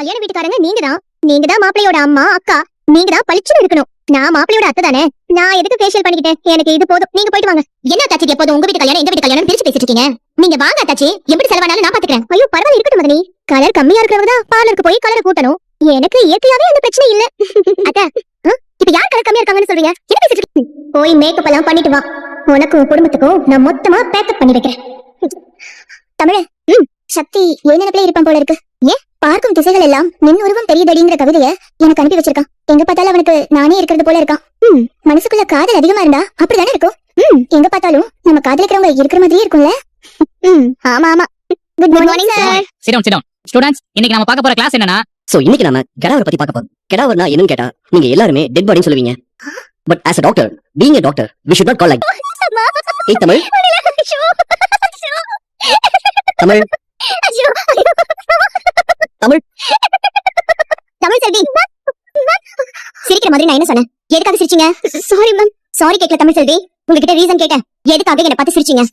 கல்யாண வீட்டுக்காரங்க நீங்க தான் மாப்பிளையோட அம்மா அக்கா. நீங்க தான் பளிச்சுன்னு இருக்கணும். நான் மாப்பிளையோட அத்தை தானே. நான் எதுக்கு ஃபேஷியல் பண்ணிக்கிட்டேன்? எனக்கு இது போதும். நீங்க போயிட்டு வாங்க. என்ன அத்தாச்சி எப்போதும் உங்க வீட்டு கல்யாணம் எங்க வீட்டு கல்யாணம் பிரிச்சு பேசிட்டு இருக்கீங்க? நீங்க வாங்க அத்தாச்சி, எப்படி செலவானாலும் நான் பாத்துக்கிறேன். ஐயோ பரவாயில்ல, இருக்கட்டும் மதனி. கலர் கம்மியா இருக்கிறவங்க தான் பார்லருக்கு போய் கலரை கூட்டணும். எனக்கு இயற்கையாவே அந்த பிரச்சனை இல்ல. அத்தை, இப்ப யார் கலர் கம்மியா இருக்காங்கன்னு சொல்றீங்க? என்ன பேசிட்டு இருக்கீங்க? போய் மேக்கப் எல்லாம் பண்ணிட்டு வா. உனக்கும் குடும்பத்துக்கும் நான் மொத்தமா பேக்கப் பண்ணி வைக்கிறேன். தமிழ, சக்தி எழுநினைப்பிலே இருப்பான் போல இருக்கு. ஏன்? பார்க்கும் திசைகள் எல்லாம் நின் உருவம் தெரியுதடிங்கிற கவிதைய எனக்கு அனுப்பி வச்சிருக்கான். எங்க பார்த்தாலும் அவனுக்கு நானே இருக்கிறது போல இருக்கான். மனசுக்குள்ள காதல் அதிகமா இருந்தா அப்படிதானே இருக்கும். எங்க பார்த்தாலும் நம்ம காதலிக்கிறவங்க இருக்கிற மாதிரியே இருக்கும்ல. ஆமா ஆமா. Good morning sir. Sit down students, இன்னைக்கு நாம பார்க்க போற கிளாஸ் என்னன்னா, சோ இன்னைக்கு நாம கெடாவரை பத்தி பார்க்க போறோம். கெடாவர்னா என்னன்னு கேட்டா நீங்க எல்லாரும் டெட் பாடின்னு சொல்லுவீங்க. But as a doctor, being a doctor, we should not call like hey Tamil Tamil Tamil Tamil Selvi, சிரிக்கிற மாதிரி நான் என்ன சொன்னேன்? எதுக்காக சிரிச்சீங்க? Sorry ma'am. சாரி கேட்கல தமிழ் செல்வி, உங்ககிட்ட ரீசன் கேட்டேன். எதுக்காக என்ன பார்த்து சிரிச்சீங்க?